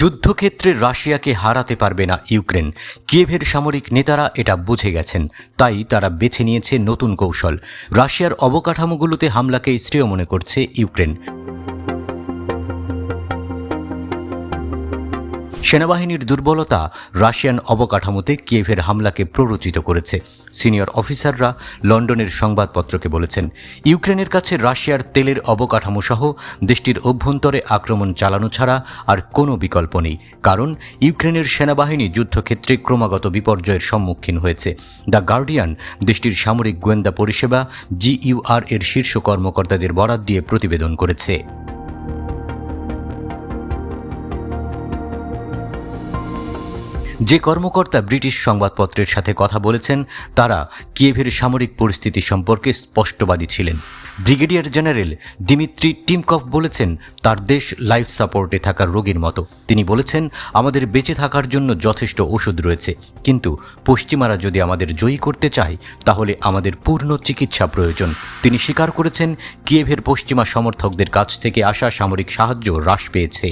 যুদ্ধক্ষেত্রে রাশিয়াকে হারাতে পারবে না ইউক্রেন। কিয়েভের সামরিক নেতারা এটা বুঝে গেছেন, তাই তারা বেছে নিয়েছে নতুন কৌশল। রাশিয়ার অবকাঠামোগুলোতে হামলাকে শ্রেয় মনে করছে ইউক্রেন। সেনাবাহিনীর দুর্বলতা রাশিয়ান অবকাঠামোতে কিয়েভের হামলাকে প্ররোচিত করেছে। সিনিয়র অফিসাররা লন্ডনের সংবাদপত্রকে বলেছেন, ইউক্রেনের কাছে রাশিয়ার তেলের অবকাঠামো সহ দেশটির অভ্যন্তরে আক্রমণ চালানো ছাড়া আর কোনো বিকল্প নেই, কারণ ইউক্রেনের সেনাবাহিনী যুদ্ধক্ষেত্রে ক্রমাগত বিপর্যয়ের সম্মুখীন হয়েছে। দ্য গার্ডিয়ান দেশটির সামরিক গোয়েন্দা পরিষেবা GUR এর শীর্ষ কর্মকর্তাদের বরাত দিয়ে প্রতিবেদন করেছে। যে কর্মকর্তা ব্রিটিশ সংবাদপত্রের সাথে কথা বলেছেন, তারা কিয়েভের সামরিক পরিস্থিতি সম্পর্কে স্পষ্টবাদী ছিলেন। ব্রিগেডিয়ার জেনারেল দিমিত্রি টিমকভ বলেছেন, তার দেশ লাইফ সাপোর্টে থাকা রোগীর মতো। তিনি বলেছেন, আমাদের বেঁচে থাকার জন্য যথেষ্ট ওষুধ রয়েছে, কিন্তু পশ্চিমারা যদি আমাদের জয়ী করতে চায় তাহলে আমাদের পূর্ণ চিকিৎসা প্রয়োজন। তিনি স্বীকার করেছেন, কিয়েভের পশ্চিমা সমর্থকদের কাছ থেকে আসা সামরিক সাহায্য হ্রাস পেয়েছে।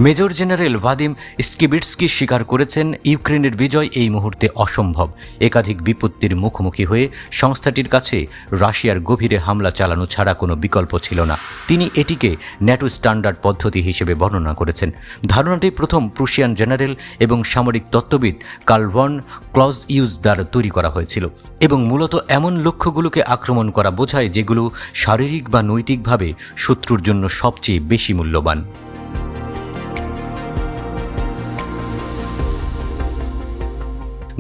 মেজর জেনারেল ভাদিম স্কিবিটস্কি স্বীকার করেছেন, ইউক্রেনের বিজয় এই মুহূর্তে অসম্ভব। একাধিক বিপত্তির মুখোমুখি হয়ে সংস্থাটির কাছে রাশিয়ার গভীরে হামলা চালানো ছাড়া কোনো বিকল্প ছিল না। তিনি এটিকে ন্যাটো স্ট্যান্ডার্ড পদ্ধতি হিসেবে বর্ণনা করেছেন। ধারণাটি প্রথম প্রুশিয়ান জেনারেল এবং সামরিক তত্ত্ববিদ কার্ল ভন ক্লজইউস দ্বারা তৈরি করা হয়েছিল এবং মূলত এমন লক্ষ্যগুলোকে আক্রমণ করা বোঝায় যেগুলো শারীরিক বা নৈতিকভাবে শত্রুর জন্য সবচেয়ে বেশি মূল্যবান।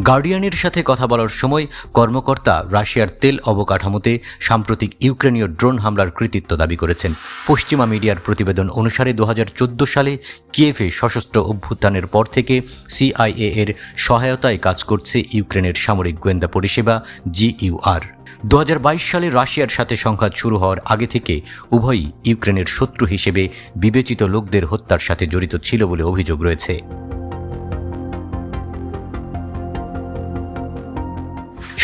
গার্ডিয়ানের সাথে কথা বলার সময় কর্মকর্তা রাশিয়ার তেল অবকাঠামোতে সাম্প্রতিক ইউক্রেনীয় ড্রোন হামলার কৃতিত্ব দাবি করেছেন। পশ্চিমা মিডিয়ার প্রতিবেদন অনুসারে 2014 সালে কিয়েভে সশস্ত্র অভ্যুত্থানের পর থেকে CIA এর সহায়তায় কাজ করছে ইউক্রেনের সামরিক গোয়েন্দা পরিষেবা GUR। 2022 সালে রাশিয়ার সাথে সংঘাত শুরু হওয়ার আগে থেকে উভয়ই ইউক্রেনের শত্রু হিসেবে বিবেচিত লোকদের হত্যার সাথে জড়িত ছিল বলে অভিযোগ রয়েছে।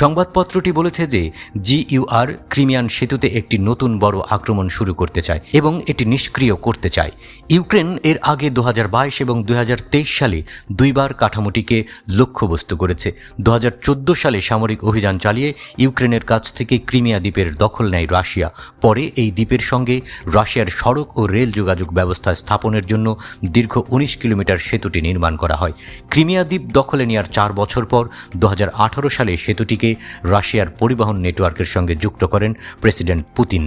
সংবাদপত্রটি বলেছে যে GUR ক্রিমিয়ান সেতুতে একটি নতুন বড় আক্রমণ শুরু করতে চায় এবং এটি নিষ্ক্রিয় করতে চায়। ইউক্রেন এর আগে 2022 এবং 2023 সালে দুইবার কাঠামোটিকে লক্ষ্যবস্তু করেছে। 2014 সালে সামরিক অভিযান চালিয়ে ইউক্রেনের কাছ থেকে ক্রিমিয়া দ্বীপের দখল নেয় রাশিয়া। পরে এই দ্বীপের সঙ্গে রাশিয়ার সড়ক ও রেল যোগাযোগ ব্যবস্থা স্থাপনের জন্য দীর্ঘ 19 কিলোমিটার সেতুটি নির্মাণ করা হয়। ক্রিমিয়া দ্বীপ দখলে নেওয়ার 4 বছর পর 2018 সালে সেতুটিকে রাশিয়ার পরিবহন নেটওয়ার্কের সঙ্গে যুক্ত করেন প্রেসিডেন্ট পুতিন।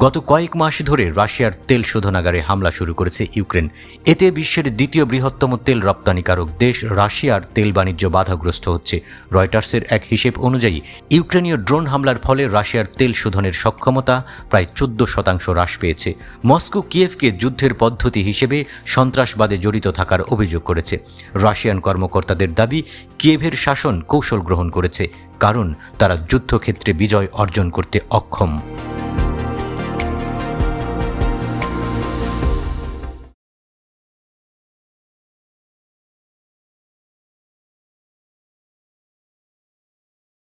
গত কয়েক মাস ধরে রাশিয়ার তেল শোধনাগারে হামলা শুরু করেছে ইউক্রেন। এতে বিশ্বের দ্বিতীয় বৃহত্তম তেল রপ্তানিকারক দেশ রাশিয়ার তেল বাণিজ্য বাধাগ্রস্ত হচ্ছে। রয়টার্সের এক হিসেব অনুযায়ী ইউক্রেনীয় ড্রোন হামলার ফলে রাশিয়ার তেল শোধনের সক্ষমতা প্রায় 14% হ্রাস পেয়েছে। মস্কো কিয়েভকে যুদ্ধের পদ্ধতি হিসেবে সন্ত্রাসবাদে জড়িত থাকার অভিযোগ করেছে। রাশিয়ান কর্মকর্তাদের দাবি, কিয়েভের শাসন কৌশল গ্রহণ করেছে, কারণ তারা যুদ্ধক্ষেত্রে বিজয় অর্জন করতে অক্ষম।